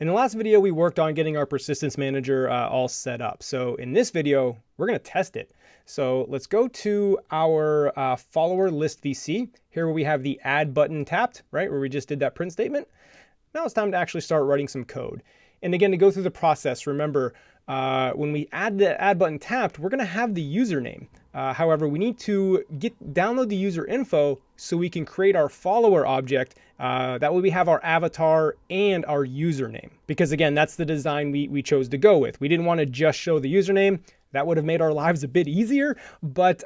In the last video, we worked on getting our persistence manager all set up. So in this video, we're going to test it. So let's go to our follower list VC, here where we have the add button tapped, right, where we just did that print statement. Now it's time to actually start writing some code. And again, to go through the process, remember, when we add the add button tapped, we're going to have the username. However, we need to download the user info so we can create our follower object. That way we have our avatar and our username. Because again, that's the design we chose to go with. We didn't want to just show the username. That would have made our lives a bit easier, but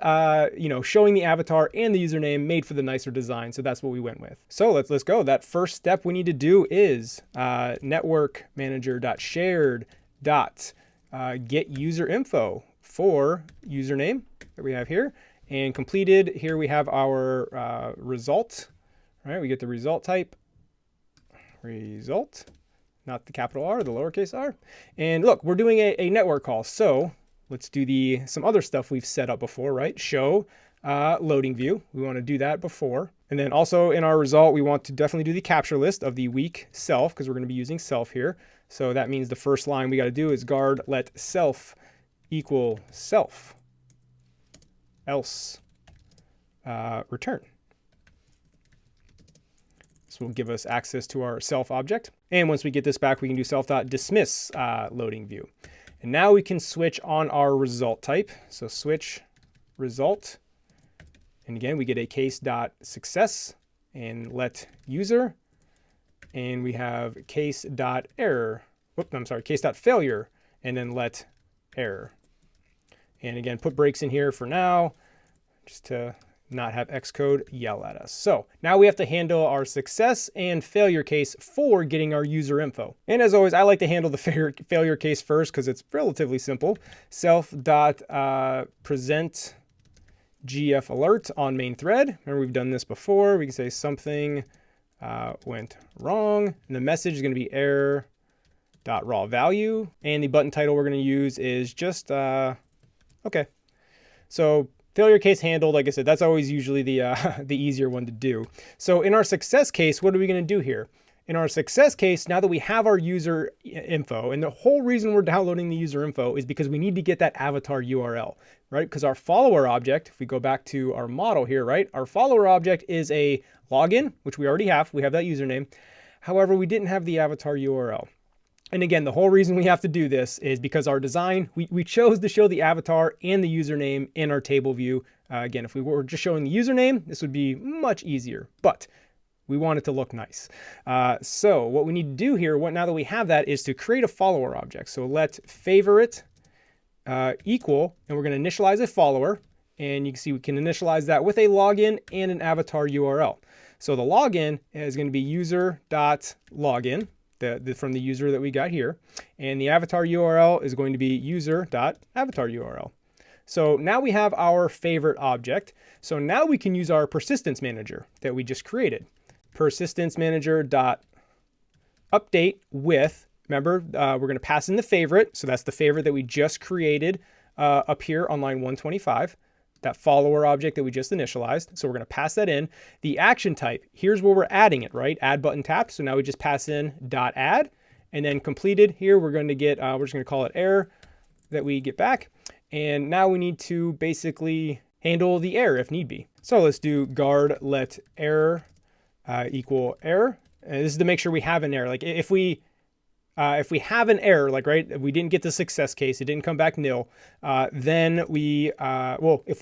showing the avatar and the username made for the nicer design. So that's what we went with. So let's go. That first step we need to do is network manager.shared get user info for username that we have here, and completed. Here we have our result. All right, we get the result type, result, not the capital R, the lowercase r. And look, we're doing a network call. So let's do some other stuff we've set up before, right? Show loading view. We want to do that before. And then also in our result, we want to definitely do the capture list of the weak self, because we're going to be using self here. So that means the first line we got to do is guard let self equal self, else return. This will give us access to our self object. And once we get this back, we can do self.dismiss loading view. And now we can switch on our result type. So switch result. And again, we get a case.success and let user. And we have case.error. Case.failure, and then let error. And again, put breaks in here for now, just to not have Xcode yell at us. So now we have to handle our success and failure case for getting our user info. And as always, I like to handle the failure case first because it's relatively simple. Self.present GF alert on main thread. Remember, we've done this before. We can say something went wrong, and the message is going to be error.raw value, and the button title we're going to use is just okay. So failure case handled. Like I said, that's always usually the easier one to do. So in our success case, what are we going to do here? In our success case, now that we have our user info, and the whole reason we're downloading the user info is because we need to get that avatar URL, right? Because our follower object, if we go back to our model here, right? Our follower object is a login, which we already have. We have that username. However, we didn't have the avatar URL. And again, the whole reason we have to do this is because our design, we chose to show the avatar and the username in our table view. Again, if we were just showing the username, this would be much easier, but we want it to look nice. So what we need to do here, now that we have that, is to create a follower object. So let favorite equal, and we're going to initialize a follower. And you can see we can initialize that with a login and an avatar URL. So the login is going to be user.login. From the user that we got here. And the avatar URL is going to be user.avatar URL. So now we have our favorite object. So now we can use our persistence manager that we just created. Persistence manager.update with, remember, we're going to pass in the favorite. So that's the favorite that we just created up here on line 125. That follower object that we just initialized. So we're going to pass that in. The action type, here's where we're adding it, right? Add button tapped. So now we just pass in .add, and then completed here, we're going to get, we're just going to call it error that we get back. And now we need to basically handle the error if need be. So let's do guard let error equal error. And this is to make sure we have an error. Like if we have an error, like, right, if we didn't get the success case, it didn't come back nil, then if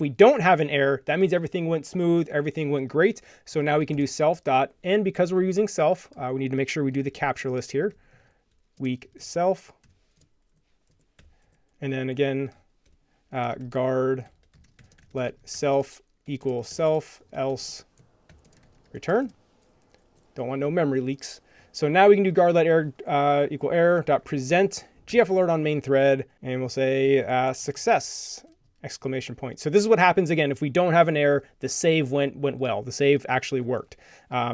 we don't have an error, that means everything went smooth, everything went great. So now we can do self.and because we're using self, we need to make sure we do the capture list here. Weak self. And then again, guard let self equal self, else return. Don't want no memory leaks. So now we can do guard let error equal error dot present GF alert on main thread, and we'll say success exclamation point. So this is what happens again if we don't have an error. The save went well. The save actually worked.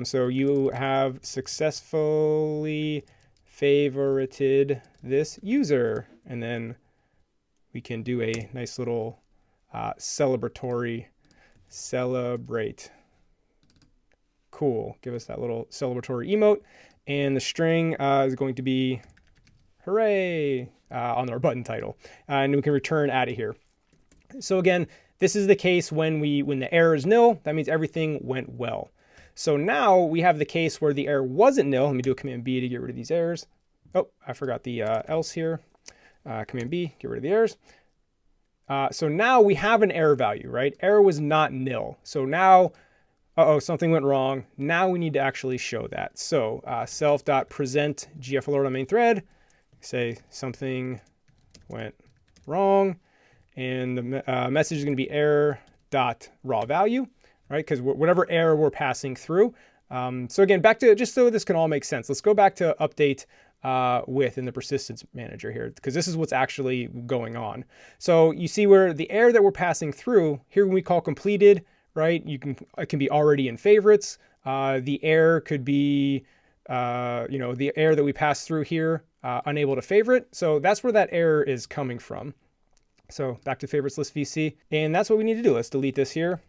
So you have successfully favorited this user, and then we can do a nice little celebrate. Cool. Give us that little celebratory emote. And the string is going to be hooray on our button title. And we can return out of here. So again, this is the case when the error is nil. That means everything went well. So now we have the case where the error wasn't nil. Let me do a Command B to get rid of these errors. Oh, I forgot the else here. Command B, get rid of the errors. So now we have an error value, right? Error was not nil. So now, something went wrong. Now we need to actually show that. So self.present GF alert on main thread. Say something went wrong. And the message is going to be error.raw value, right? Because whatever error we're passing through. So again, back to, just so this can all make sense, let's go back to update with in the persistence manager here, because this is what's actually going on. So you see where the error that we're passing through here, when we call completed, right? It can be already in favorites. The error could be, the error that we pass through here, unable to favorite. So that's where that error is coming from. So back to favorites list VC, and that's what we need to do. Let's delete this here,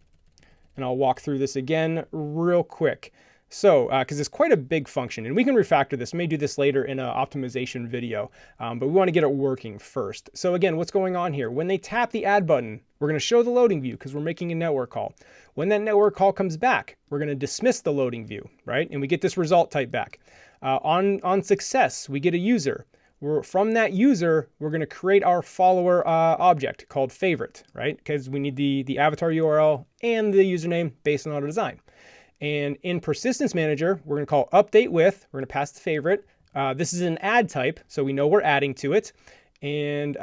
and I'll walk through this again real quick. So, because it's quite a big function, and we can refactor this. We may do this later in an optimization video, but we want to get it working first. So again, what's going on here? When they tap the add button, we're going to show the loading view because we're making a network call. When that network call comes back, we're going to dismiss the loading view, right? And we get this result type back. On success, we get a user. From that user, we're going to create our follower object called favorite, right? Because we need the avatar URL and the username based on auto design. And in Persistence Manager, we're going to call update with, we're going to pass the favorite. This is an add type, so we know we're adding to it. And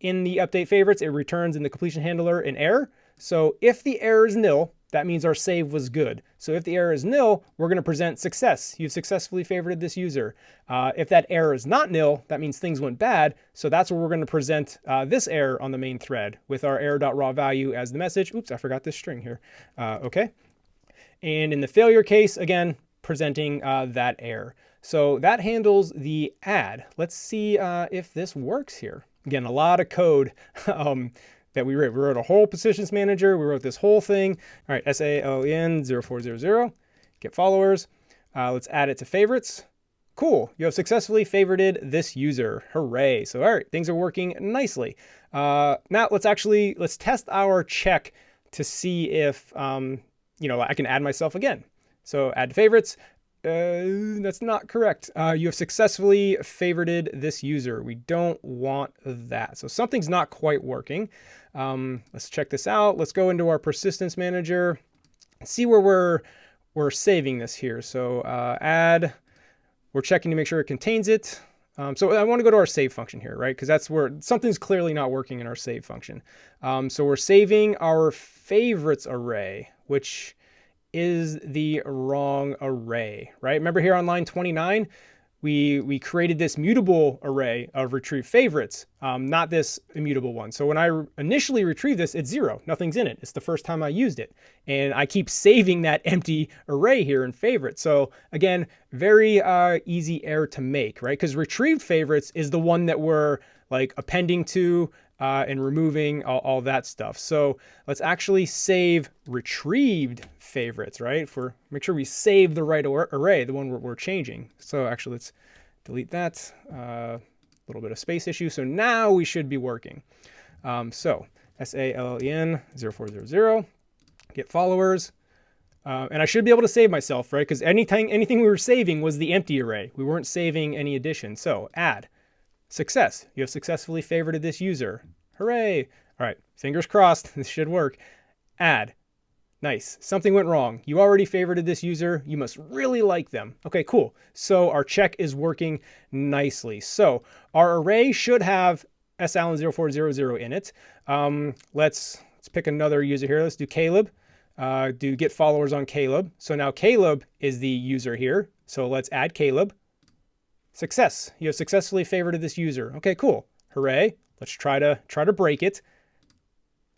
in the update favorites, it returns in the completion handler an error. So if the error is nil, that means our save was good. So if the error is nil, we're going to present success. You've successfully favorited this user. If that error is not nil, that means things went bad. So that's where we're going to present this error on the main thread with our error.raw value as the message. Oops, I forgot this string here. Okay. And in the failure case, again, presenting that error. So that handles the add. Let's see if this works here. Again, a lot of code that we wrote. We wrote a whole Persistence Manager. We wrote this whole thing. All right, SALEN 0400, get followers. Let's add it to favorites. Cool, you have successfully favorited this user. Hooray. So, all right, things are working nicely. Now let's test our check to see if, I can add myself again. So add to favorites. That's not correct. You have successfully favorited this user. We don't want that. So something's not quite working. Let's check this out. Let's go into our Persistence Manager, see where we're saving this here. So add, we're checking to make sure it contains it. So I want to go to our save function here, right? Because that's where something's clearly not working in our save function. So we're saving our favorites array, which is the wrong array, right? Remember here on line 29, we created this mutable array of retrieve favorites, not this immutable one. So when I initially retrieve this, it's 0, nothing's in it. It's the first time I used it. And I keep saving that empty array here in favorites. So again, very easy error to make, right? Because retrieved favorites is the one that we're like appending to and removing all that stuff. So let's actually save retrieved favorites, right? Make sure we save the right array, the one we're changing. So actually let's delete that, little bit of space issue. So now we should be working. So SALEN 0400, get followers. And I should be able to save myself, right? Because anything we were saving was the empty array. We weren't saving any addition. So add. Success. You have successfully favorited this user. Hooray. All right, fingers crossed. This should work. Add. Nice. Something went wrong. You already favorited this user. You must really like them. Okay, cool. So our check is working nicely. So our array should have SALEN 0400 in it. Let's pick another user here. Let's do Caleb. Do get followers on Caleb. So now Caleb is the user here. So let's add Caleb. Success. You have successfully favorited this user. Okay, cool. Hooray. Let's try to break it.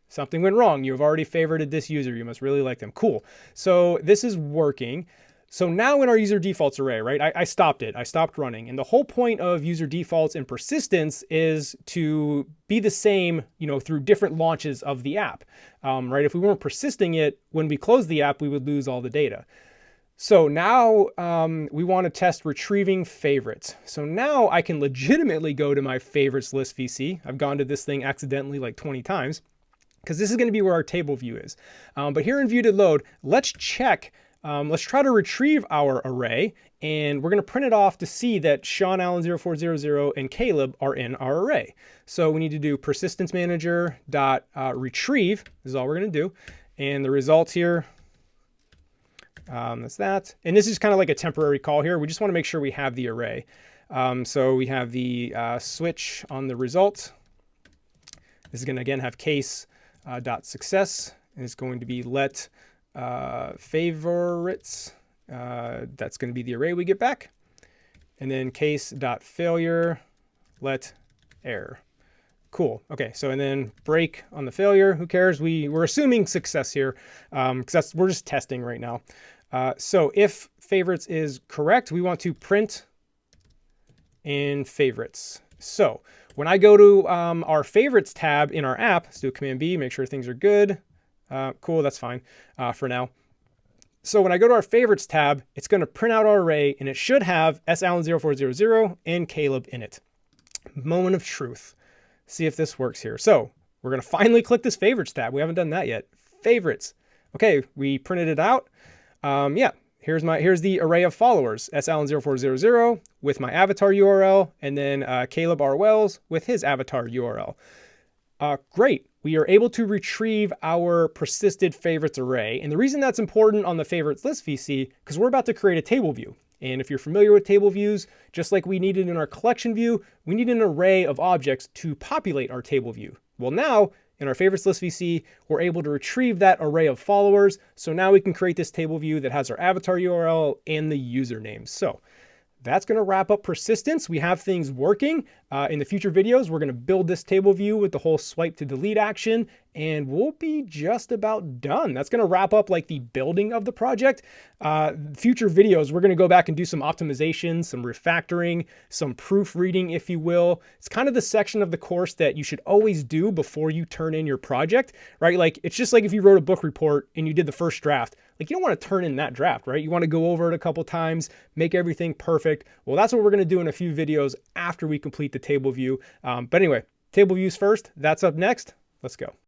Something went wrong. You have already favorited this user. You must really like them. Cool. So this is working. So now in our user defaults array, right, I stopped it. I stopped running. And the whole point of user defaults and persistence is to be the same, through different launches of the app, right? If we weren't persisting it, when we close the app, we would lose all the data. So now we want to test retrieving favorites. So now I can legitimately go to my favorites list VC. I've gone to this thing accidentally like 20 times because this is going to be where our table view is. But here in view did load, let's check. Let's try to retrieve our array, and we're going to print it off to see that Sean Allen 0400 and Caleb are in our array. So we need to do PersistenceManager dot retrieve. This is all we're going to do. And the results here, that's that. And this is kind of like a temporary call here. We just want to make sure we have the array. So we have the switch on the result. This is going to again have case dot success. And it's going to be let favorites. That's going to be the array we get back. And then case dot failure let error. Cool. Okay. So, and then break on the failure. Who cares? We're assuming success here because we're just testing right now. So if favorites is correct, we want to print in favorites. So when I go to our favorites tab in our app, let's do a Command B, make sure things are good. Cool, that's fine for now. So when I go to our favorites tab, it's going to print out our array, and it should have sallen0400 and Caleb in it. Moment of truth. See if this works here. So we're going to finally click this favorites tab. We haven't done that yet. Favorites. Okay, we printed it out. Yeah, here's the array of followers, sallen0400 with my avatar URL, and then Caleb R. Wells with his avatar URL. Great. We are able to retrieve our persisted favorites array. And the reason that's important on the favorites list VC, because we're about to create a table view. And if you're familiar with table views, just like we needed in our collection view, we need an array of objects to populate our table view. Well, now in our favorites list VC, we're able to retrieve that array of followers. So now we can create this table view that has our avatar URL and the username. So that's going to wrap up persistence. We have things working. In the future videos, we're going to build this table view with the whole swipe to delete action, and we'll be just about done. That's going to wrap up like the building of the project. Future videos, we're going to go back and do some optimization, some refactoring, some proofreading, if you will. It's kind of the section of the course that you should always do before you turn in your project, right? Like, it's just like if you wrote a book report and you did the first draft, like, you don't want to turn in that draft, right? You want to go over it a couple times, make everything perfect. Well, that's what we're going to do in a few videos after we complete the table view. But anyway, table views first. That's up next. Let's go.